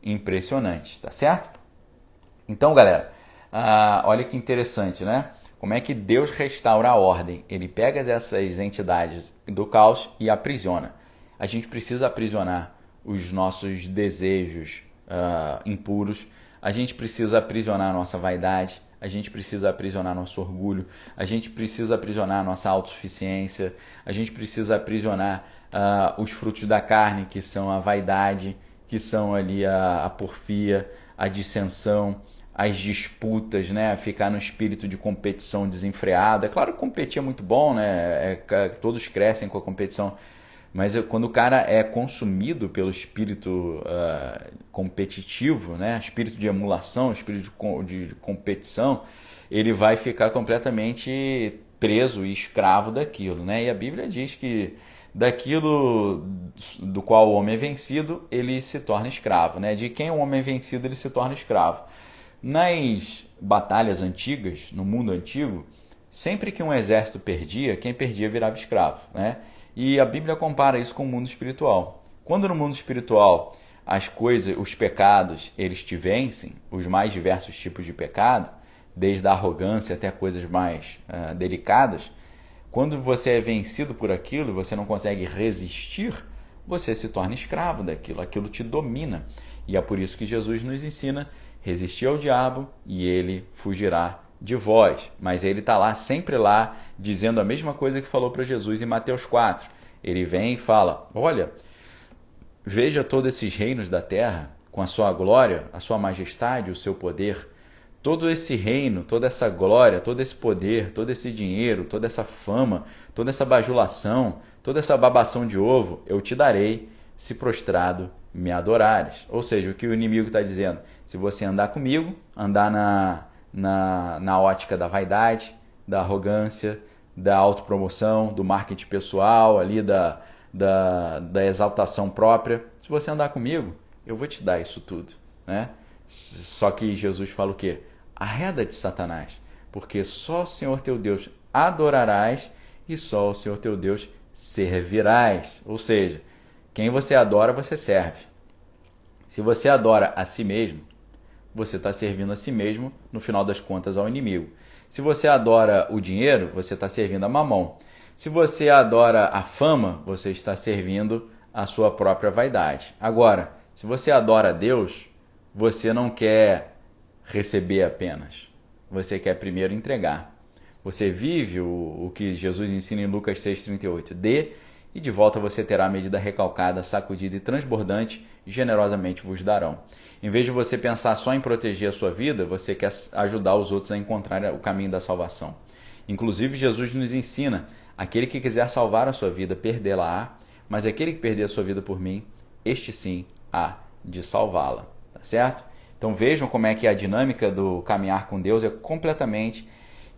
impressionantes, tá certo? Então, galera, olha que interessante, né? Como é que Deus restaura a ordem? Ele pega essas entidades do caos e aprisiona. A gente precisa aprisionar os nossos desejos impuros, a gente precisa aprisionar a nossa vaidade, a gente precisa aprisionar nosso orgulho, a gente precisa aprisionar nossa autossuficiência, a gente precisa aprisionar os frutos da carne, que são a vaidade, que são ali a porfia, a dissensão, as disputas, né? Ficar no espírito de competição desenfreada. Claro que competir é muito bom, né? Todos crescem com a competição, mas quando o cara é consumido pelo espírito competitivo, né? Espírito de emulação, espírito de competição, ele vai ficar completamente preso e escravo daquilo, né? E a Bíblia diz que daquilo do qual o homem é vencido, ele se torna escravo, né? De quem o homem é vencido, ele se torna escravo. Nas batalhas antigas, no mundo antigo, sempre que um exército perdia, quem perdia virava escravo, né? E a Bíblia compara isso com o mundo espiritual. Quando no mundo espiritual as coisas, os pecados, eles te vencem, os mais diversos tipos de pecado, desde a arrogância até coisas mais delicadas, quando você é vencido por aquilo, você não consegue resistir, você se torna escravo daquilo, aquilo te domina. E é por isso que Jesus nos ensina: resistir ao diabo e ele fugirá de vós. Mas ele está lá, sempre lá, dizendo a mesma coisa que falou para Jesus em Mateus 4. Ele vem e fala: olha, veja todos esses reinos da terra, com a sua glória, a sua majestade, o seu poder. Todo esse reino, toda essa glória, todo esse poder, todo esse dinheiro, toda essa fama, toda essa bajulação, toda essa babação de ovo, eu te darei se prostrado me adorares. Ou seja, o que o inimigo está dizendo: se você andar comigo, andar na ótica da vaidade, da arrogância, da autopromoção, do marketing pessoal, ali da exaltação própria, se você andar comigo, eu vou te dar isso tudo, né? Só que Jesus fala o quê? Arreda de Satanás, porque só o Senhor teu Deus adorarás e só o Senhor teu Deus servirás. Ou seja, quem você adora, você serve. Se você adora a si mesmo, você está servindo a si mesmo, no final das contas, ao inimigo. Se você adora o dinheiro, você está servindo a Mamon. Se você adora a fama, você está servindo a sua própria vaidade. Agora, se você adora a Deus, você não quer receber apenas. Você quer primeiro entregar. Você vive o que Jesus ensina em Lucas 6,38. Dê e de volta você terá a medida recalcada, sacudida e transbordante, e generosamente vos darão. Em vez de você pensar só em proteger a sua vida, você quer ajudar os outros a encontrar o caminho da salvação. Inclusive, Jesus nos ensina: aquele que quiser salvar a sua vida, perdê-la-á, mas aquele que perder a sua vida por mim, este sim há de salvá-la. Tá certo? Então vejam como é que a dinâmica do caminhar com Deus é completamente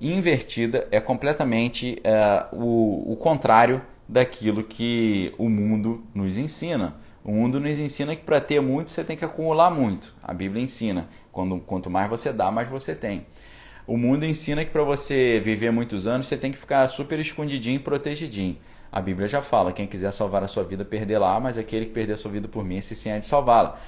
invertida, é completamente o contrário daquilo que o mundo nos ensina. O mundo nos ensina que para ter muito você tem que acumular muito. A Bíblia ensina: quanto mais você dá, mais você tem. O mundo ensina que para você viver muitos anos você tem que ficar super escondidinho e protegidinho. A Bíblia já fala: quem quiser salvar a sua vida, perdê-la, mas aquele que perder a sua vida por mim, esse sim é de salvá-la.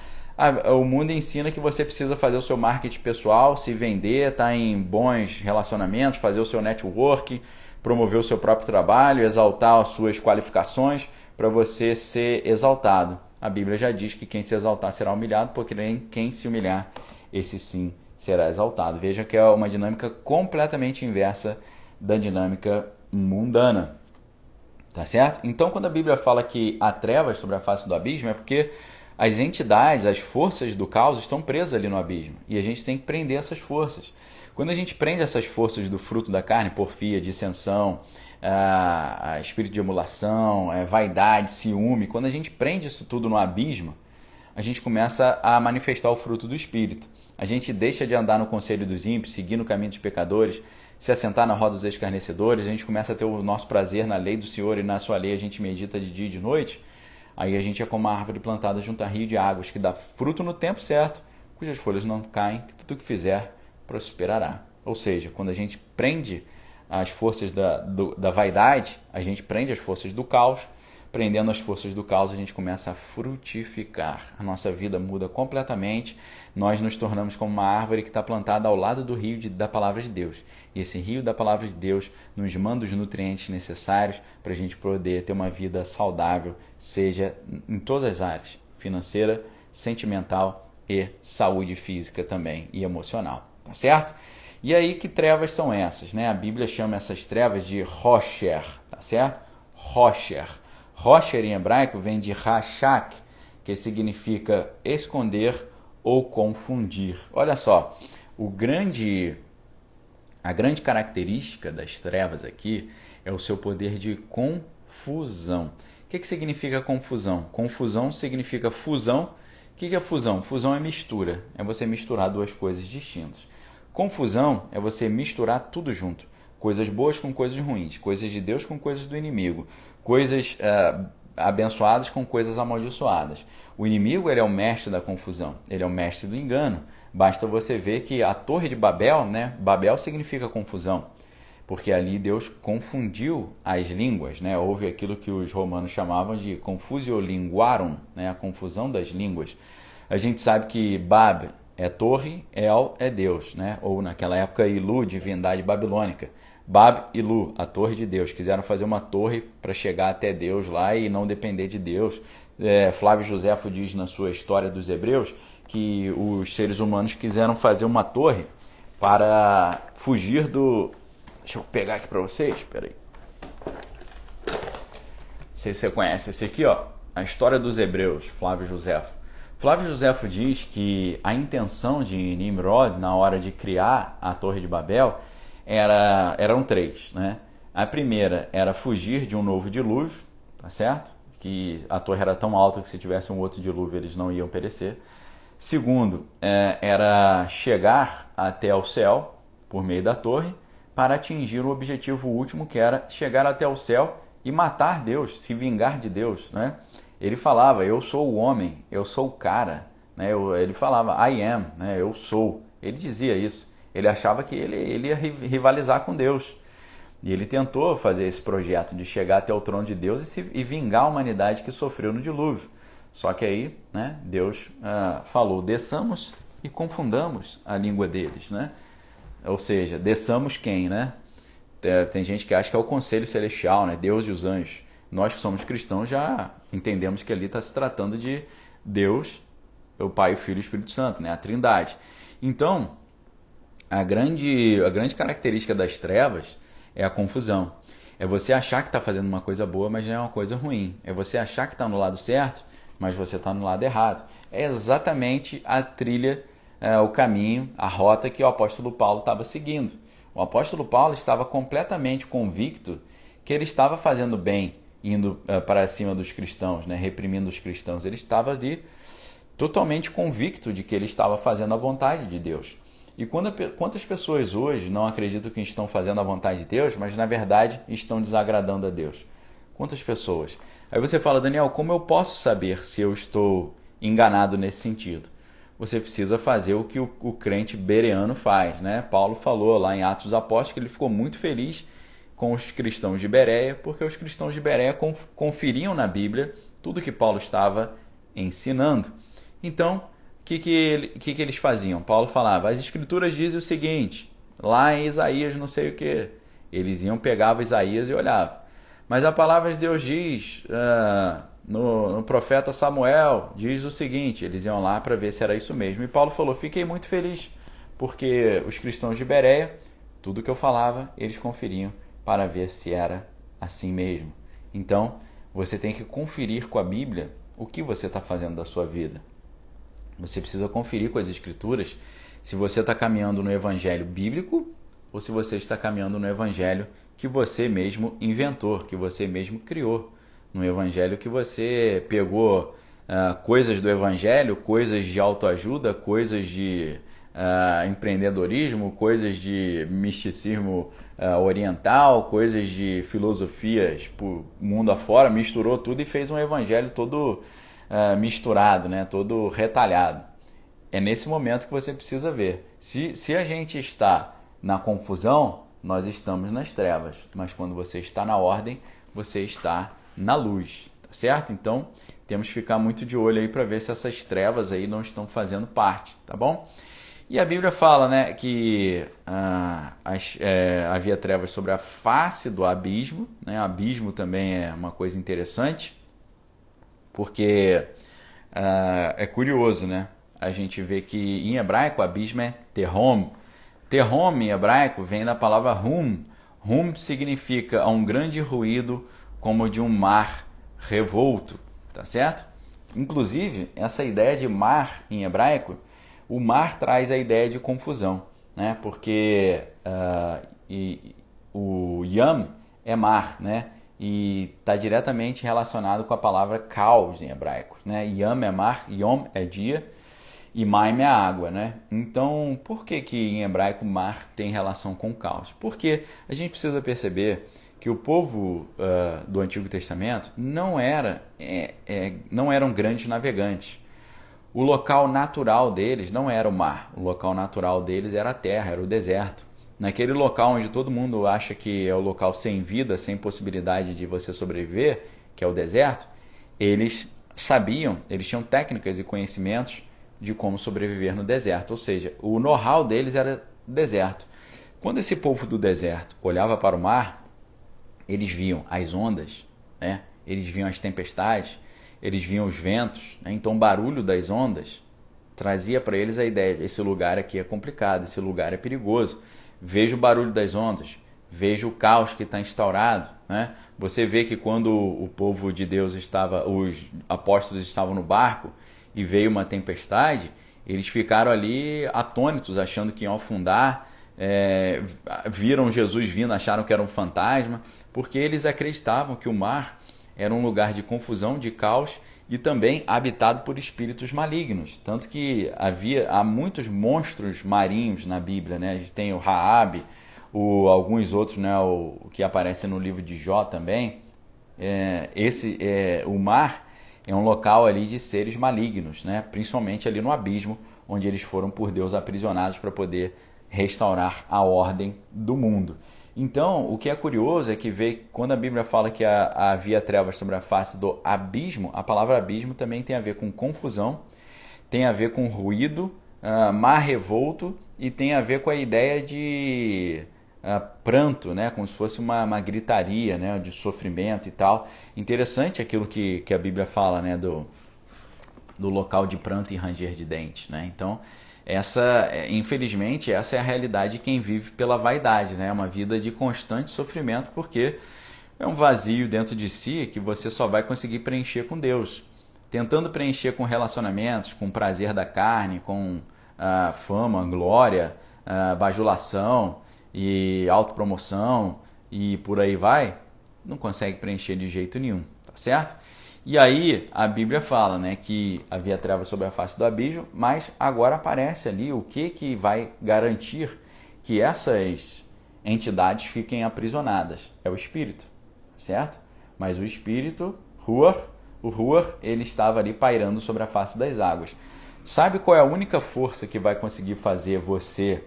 O mundo ensina que você precisa fazer o seu marketing pessoal, se vender, estar em bons relacionamentos, fazer o seu network, promover o seu próprio trabalho, exaltar as suas qualificações para você ser exaltado. A Bíblia já diz que quem se exaltar será humilhado, porque quem se humilhar, esse sim será exaltado. Veja que é uma dinâmica completamente inversa da dinâmica mundana. Tá certo? Então, quando a Bíblia fala que há trevas sobre a face do abismo, é porque as entidades, as forças do caos estão presas ali no abismo. E a gente tem que prender essas forças. Quando a gente prende essas forças do fruto da carne, porfia, dissensão, espírito de emulação, vaidade, ciúme, quando a gente prende isso tudo no abismo, a gente começa a manifestar o fruto do Espírito. A gente deixa de andar no conselho dos ímpios, seguir no caminho dos pecadores, se assentar na roda dos escarnecedores, a gente começa a ter o nosso prazer na lei do Senhor e na sua lei a gente medita de dia e de noite. Aí a gente é como uma árvore plantada junto a rio de águas, que dá fruto no tempo certo, cujas folhas não caem, que tudo que fizer prosperará. Ou seja, quando a gente prende as forças da vaidade, a gente prende as forças do caos. Prendendo as forças do caos, a gente começa a frutificar. A nossa vida muda completamente. Nós nos tornamos como uma árvore que está plantada ao lado do rio da palavra de Deus. E esse rio da palavra de Deus nos manda os nutrientes necessários para a gente poder ter uma vida saudável, seja em todas as áreas, financeira, sentimental e saúde física também e emocional. Tá certo? E aí, que trevas são essas, né? A Bíblia chama essas trevas de Rosher, tá certo? Rosher. Rosher em hebraico vem de Rashak, que significa esconder ou confundir. Olha só, a grande característica das trevas aqui é o seu poder de confusão. O que significa confusão? Confusão significa fusão. O que é fusão? Fusão é mistura, é você misturar duas coisas distintas. Confusão é você misturar tudo junto. Coisas boas com coisas ruins, coisas de Deus com coisas do inimigo, coisas abençoadas com coisas amaldiçoadas. O inimigo, ele é o mestre da confusão, ele é o mestre do engano. Basta você ver que a Torre de Babel, né? Babel significa confusão, porque ali Deus confundiu as línguas, né? Houve aquilo que os romanos chamavam de confusio linguarum, né? A confusão das línguas. A gente sabe que Bab é torre, El é Deus, né? Ou naquela época Ilu, divindade babilônica. Bab e Lu, a torre de Deus. Quiseram fazer uma torre para chegar até Deus lá e não depender de Deus. Flávio Joséfo diz na sua História dos Hebreus que os seres humanos quiseram fazer uma torre para fugir do... Deixa eu pegar aqui para vocês, espera aí. Não sei se você conhece esse aqui, ó. A História dos Hebreus, Flávio Joséfo. Flávio Joséfo diz que a intenção de Nimrod na hora de criar a Torre de Babel eram três, né? A primeira era fugir de um novo dilúvio, tá certo? Que a torre era tão alta que se tivesse um outro dilúvio eles não iam perecer. Segundo, era chegar até o céu por meio da torre para atingir o objetivo último, que era chegar até o céu e matar Deus, se vingar de Deus, né? Ele falava, eu sou o homem, eu sou o cara, né? Ele falava, I am, né? Eu sou. Ele dizia isso. Ele achava que ele ia rivalizar com Deus. E ele tentou fazer esse projeto de chegar até o trono de Deus e vingar a humanidade que sofreu no dilúvio. Só que aí, né, Deus falou, desçamos e confundamos a língua deles, né? Ou seja, desçamos quem, né? Tem gente que acha que é o conselho celestial, né? Deus e os anjos. Nós que somos cristãos já entendemos que ali está se tratando de Deus, o Pai, o Filho e o Espírito Santo, né? A Trindade. Então, a grande característica das trevas é a confusão. É você achar que está fazendo uma coisa boa, mas não é uma coisa ruim. É você achar que está no lado certo, mas você está no lado errado. É exatamente a trilha, o caminho, a rota que o apóstolo Paulo estava seguindo. O apóstolo Paulo estava completamente convicto que ele estava fazendo bem, indo para cima dos cristãos, né? Reprimindo os cristãos. Ele estava totalmente convicto de que ele estava fazendo a vontade de Deus. E quantas pessoas hoje não acreditam que estão fazendo a vontade de Deus, mas na verdade estão desagradando a Deus? Quantas pessoas? Aí você fala, Daniel, como eu posso saber se eu estou enganado nesse sentido? Você precisa fazer o que o crente bereano faz, né? Paulo falou lá em Atos dos Apóstolos que ele ficou muito feliz com os cristãos de Bereia, porque os cristãos de Bereia conferiam na Bíblia tudo que Paulo estava ensinando. Então, o que eles faziam? Paulo falava, as escrituras dizem o seguinte, lá em Isaías não sei o que. Eles pegavam Isaías e olhavam. Mas a palavra de Deus diz, no profeta Samuel, diz o seguinte. Eles iam lá para ver se era isso mesmo. E Paulo falou, fiquei muito feliz, porque os cristãos de Bereia, tudo que eu falava, eles conferiam para ver se era assim mesmo. Então, você tem que conferir com a Bíblia o que você está fazendo da sua vida. Você precisa conferir com as Escrituras se você está caminhando no Evangelho bíblico ou se você está caminhando no Evangelho que você mesmo inventou, que você mesmo criou. No Evangelho que você pegou coisas do Evangelho, coisas de autoajuda, coisas de empreendedorismo, coisas de misticismo oriental, coisas de filosofias por mundo afora, misturou tudo e fez um evangelho todo misturado, né? Todo retalhado. É nesse momento que você precisa ver. Se a gente está na confusão, nós estamos nas trevas. Mas quando você está na ordem, você está na luz. Tá certo? Então, temos que ficar muito de olho aí para ver se essas trevas aí não estão fazendo parte. Tá bom? E a Bíblia fala, né, que havia trevas sobre a face do abismo. Né? Abismo também é uma coisa interessante, porque é curioso, né? A gente vê que em hebraico abismo é terrom. Terrom em hebraico vem da palavra hum. Hum significa um grande ruído como de um mar revolto, tá certo? Inclusive, essa ideia de mar em hebraico, o mar traz a ideia de confusão, né? Porque o yam é mar, né? E está diretamente relacionado com a palavra caos em hebraico, né? Yam é mar, yom é dia e maim é água, né? Então, por que em hebraico mar tem relação com caos? Porque a gente precisa perceber que o povo do Antigo Testamento não eram grandes navegantes. O local natural deles não era o mar, o local natural deles era a terra, era o deserto. Naquele local onde todo mundo acha que é o local sem vida, sem possibilidade de você sobreviver, que é o deserto, eles sabiam, eles tinham técnicas e conhecimentos de como sobreviver no deserto. Ou seja, o know-how deles era deserto. Quando esse povo do deserto olhava para o mar, eles viam as ondas, né? Eles viam as tempestades, eles viam os ventos, né? Então o barulho das ondas trazia para eles a ideia: esse lugar aqui é complicado, esse lugar é perigoso. Veja o barulho das ondas, veja o caos que está instaurado, né? Você vê que quando o povo de Deus os apóstolos estavam no barco e veio uma tempestade, eles ficaram ali atônitos, achando que iam afundar, viram Jesus vindo, acharam que era um fantasma, porque eles acreditavam que o mar era um lugar de confusão, de caos e também habitado por espíritos malignos. Tanto que há muitos monstros marinhos na Bíblia, né? A gente tem o Raabe, alguns outros, né? O que aparece no livro de Jó também. O mar é um local ali de seres malignos, né? Principalmente ali no abismo, onde eles foram por Deus aprisionados para poder restaurar a ordem do mundo. Então, o que é curioso é que quando a Bíblia fala que havia trevas sobre a face do abismo, a palavra abismo também tem a ver com confusão, tem a ver com ruído, mar revolto e tem a ver com a ideia de pranto, né? Como se fosse uma gritaria, né? De sofrimento e tal. Interessante aquilo que a Bíblia fala, né? Do local de pranto e ranger de dentes, né? Então, infelizmente, essa é a realidade de quem vive pela vaidade, né? Uma vida de constante sofrimento, porque é um vazio dentro de si que você só vai conseguir preencher com Deus. Tentando preencher com relacionamentos, com prazer da carne, com fama, glória, bajulação e autopromoção e por aí vai, não consegue preencher de jeito nenhum, tá certo? E aí a Bíblia fala, né, que havia trevas sobre a face do abismo, mas agora aparece ali o que vai garantir que essas entidades fiquem aprisionadas. É o Espírito, certo? Mas o Espírito, o Ruach, ele estava ali pairando sobre a face das águas. Sabe qual é a única força que vai conseguir fazer você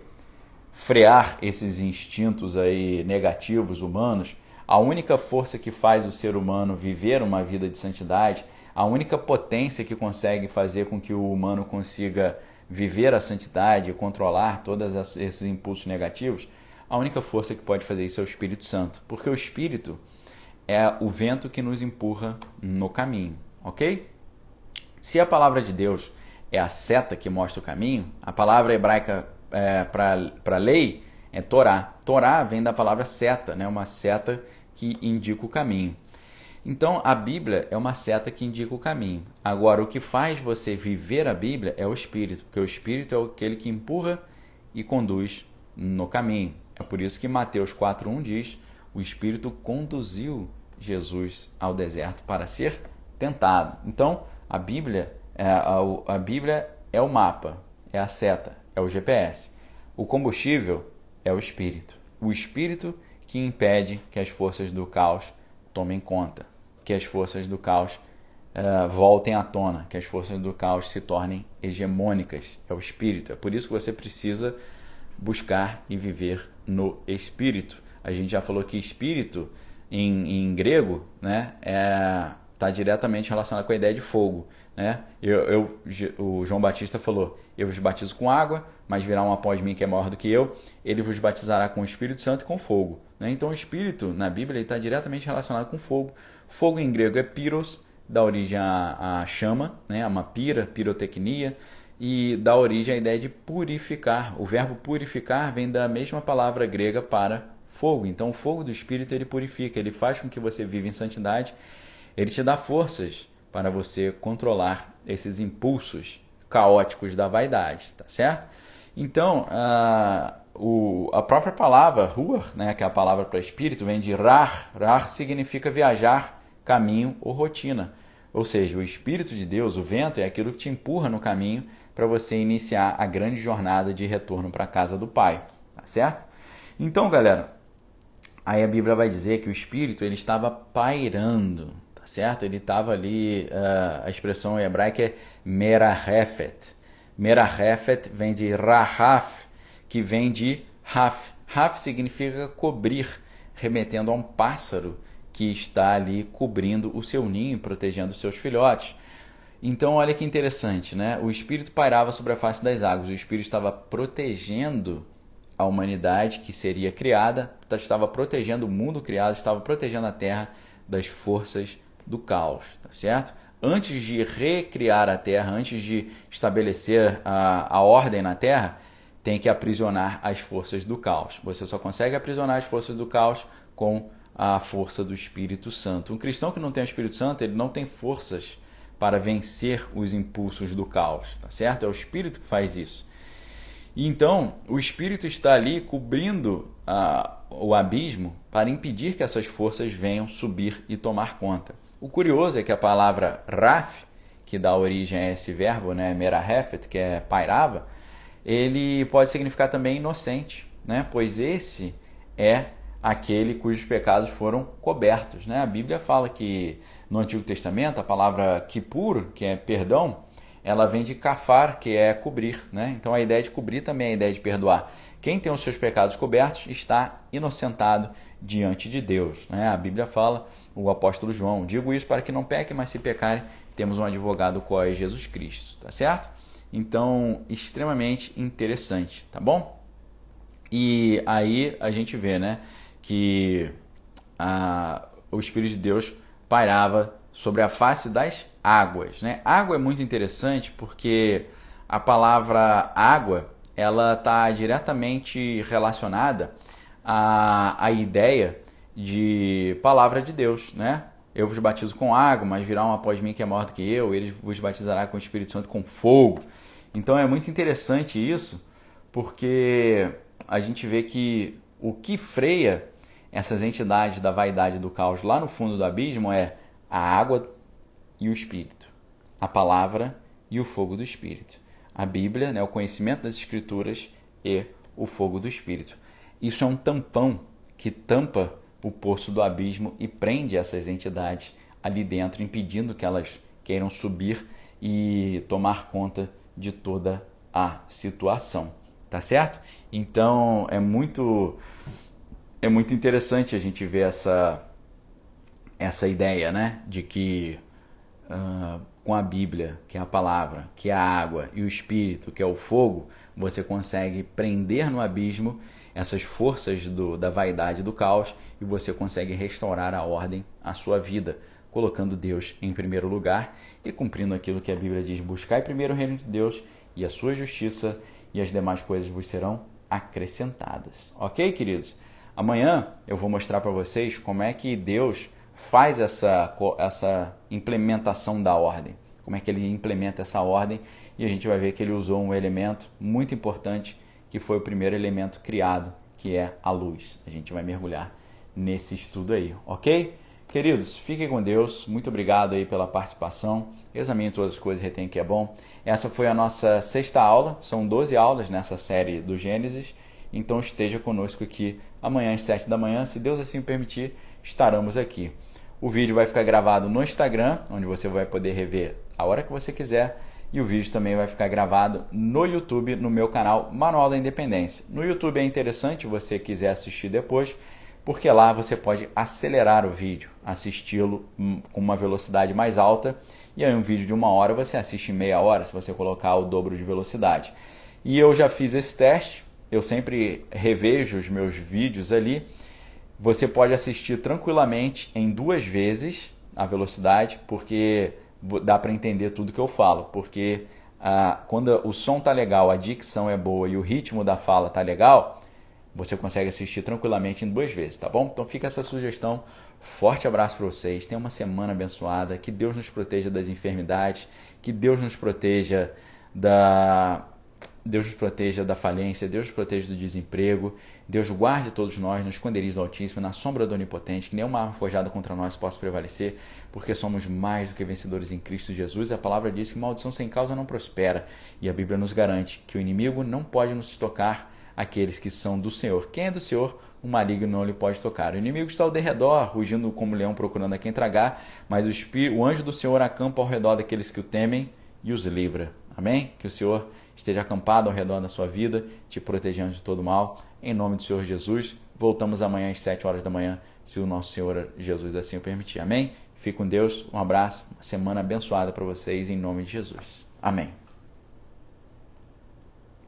frear esses instintos aí negativos humanos? A única força que faz o ser humano viver uma vida de santidade, a única potência que consegue fazer com que o humano consiga viver a santidade e controlar todos esses impulsos negativos, a única força que pode fazer isso é o Espírito Santo. Porque o Espírito é o vento que nos empurra no caminho, ok? Se a palavra de Deus é a seta que mostra o caminho, a palavra hebraica para lei é Torá. Torá vem da palavra seta, né? Uma seta que indica o caminho. Então, a Bíblia é uma seta que indica o caminho. Agora, o que faz você viver a Bíblia é o Espírito, porque o Espírito é aquele que empurra e conduz no caminho. É por isso que Mateus 4:1 diz: o Espírito conduziu Jesus ao deserto para ser tentado. Então, a Bíblia é o mapa, é a seta, é o GPS. O combustível é o espírito. O espírito que impede que as forças do caos tomem conta, que as forças do caos voltem à tona, que as forças do caos se tornem hegemônicas. É o espírito. É por isso que você precisa buscar e viver no espírito. A gente já falou que espírito em grego, né, está diretamente relacionado com a ideia de fogo, né? O João Batista falou: eu vos batizo com água, mas virá um após mim que é maior do que eu, ele vos batizará com o Espírito Santo e com fogo, né? Então o espírito na Bíblia está diretamente relacionado com fogo. Fogo em grego é pyros, dá origem à chama, né? Uma pirotecnia, e dá origem à ideia de purificar. O verbo purificar vem da mesma palavra grega para fogo. Então o fogo do Espírito ele purifica, ele faz com que você viva em santidade, ele te dá forças para você controlar esses impulsos caóticos da vaidade, tá certo? Então, a própria palavra ruach, né, que é a palavra para espírito, vem de rar. Rar significa viajar, caminho ou rotina. Ou seja, o Espírito de Deus, o vento, é aquilo que te empurra no caminho para você iniciar a grande jornada de retorno para a casa do Pai, tá certo? Então, galera, aí a Bíblia vai dizer que o Espírito ele estava pairando, tá certo? Ele estava ali, a expressão hebraica é merahefet. Merahefet vem de rahaf, que vem de haf. Haf significa cobrir, remetendo a um pássaro que está ali cobrindo o seu ninho, protegendo os seus filhotes. Então, olha que interessante, né? O Espírito pairava sobre a face das águas. O Espírito estava protegendo a humanidade que seria criada, estava protegendo o mundo criado, estava protegendo a Terra das forças do caos, tá certo? Antes de recriar a Terra, antes de estabelecer a ordem na Terra, tem que aprisionar as forças do caos. Você só consegue aprisionar as forças do caos com a força do Espírito Santo. Um cristão que não tem o Espírito Santo, ele não tem forças para vencer os impulsos do caos, tá certo? É o Espírito que faz isso. E então, o Espírito está ali cobrindo o abismo para impedir que essas forças venham subir e tomar conta. O curioso é que a palavra raf, que dá origem a esse verbo, né, merahefet, que é pairava, ele pode significar também inocente, né? Pois esse é aquele cujos pecados foram cobertos, né? A Bíblia fala que no Antigo Testamento a palavra kippur, que é perdão, ela vem de kafar, que é cobrir, né? Então a ideia de cobrir também é a ideia de perdoar. Quem tem os seus pecados cobertos está inocentado diante de Deus, né? A Bíblia fala, o apóstolo João: digo isso para que não pequem, mas se pecarem, temos um advogado, qual é Jesus Cristo, tá certo? Então, extremamente interessante, tá bom? E aí a gente vê, né, que o Espírito de Deus pairava sobre a face das águas, né? Água é muito interessante porque a palavra água ela está diretamente relacionada à ideia de palavra de Deus, né? Eu vos batizo com água, mas virá um após mim que é maior do que eu, ele vos batizará com o Espírito Santo com fogo. Então é muito interessante isso, porque a gente vê que o que freia essas entidades da vaidade e do caos lá no fundo do abismo é a água e o Espírito, a palavra e o fogo do Espírito. A Bíblia, né, o conhecimento das Escrituras e o fogo do Espírito. Isso é um tampão que tampa o poço do abismo e prende essas entidades ali dentro, impedindo que elas queiram subir e tomar conta de toda a situação, tá certo? Então é muito interessante a gente ver essa ideia, né, de que com a Bíblia, que é a palavra, que é a água, e o Espírito, que é o fogo, você consegue prender no abismo essas forças da vaidade e do caos, e você consegue restaurar a ordem à sua vida, colocando Deus em primeiro lugar e cumprindo aquilo que a Bíblia diz: buscai primeiro o reino de Deus e a sua justiça, e as demais coisas vos serão acrescentadas. Ok, queridos? Amanhã eu vou mostrar para vocês como é que Deus faz essa implementação da ordem, como é que ele implementa essa ordem, e a gente vai ver que ele usou um elemento muito importante, que foi o primeiro elemento criado, que é a luz. A gente vai mergulhar nesse estudo aí, ok? Queridos, fiquem com Deus. Muito obrigado aí pela participação. Examine todas as coisas e retém o que é bom. Essa foi a nossa 6ª aula. São 12 aulas nessa série do Gênesis. Então esteja conosco aqui amanhã às 7 da manhã. Se Deus assim o permitir, estaremos aqui. O vídeo vai ficar gravado no Instagram, onde você vai poder rever a hora que você quiser. E o vídeo também vai ficar gravado no YouTube, no meu canal Manual da Independência. No YouTube é interessante, se você quiser assistir depois, porque lá você pode acelerar o vídeo, assisti-lo com uma velocidade mais alta. E aí um vídeo de 1 hora você assiste em meia hora, se você colocar o dobro de velocidade. E eu já fiz esse teste, eu sempre revejo os meus vídeos ali. Você pode assistir tranquilamente em 2 vezes a velocidade, porque dá para entender tudo que eu falo. Porque quando o som tá legal, a dicção é boa e o ritmo da fala tá legal, você consegue assistir tranquilamente em 2 vezes, tá bom? Então fica essa sugestão. Forte abraço para vocês. Tenham uma semana abençoada. Que Deus nos proteja das enfermidades. Que Deus nos proteja da falência, Deus nos proteja do desemprego, Deus guarde todos nós no esconderijo do Altíssimo, na sombra do Onipotente, que nenhuma arma forjada contra nós possa prevalecer, porque somos mais do que vencedores em Cristo Jesus. A palavra diz que maldição sem causa não prospera, e a Bíblia nos garante que o inimigo não pode nos tocar aqueles que são do Senhor. Quem é do Senhor, o maligno não lhe pode tocar. O inimigo está ao derredor, rugindo como leão procurando a quem tragar, mas o anjo do Senhor acampa ao redor daqueles que o temem e os livra. Amém? Que o Senhor esteja acampado ao redor da sua vida, te protegendo de todo mal. Em nome do Senhor Jesus. Voltamos amanhã às 7 horas da manhã, se o nosso Senhor Jesus assim o permitir. Amém? Fique com Deus. Um abraço. Uma semana abençoada para vocês, em nome de Jesus. Amém.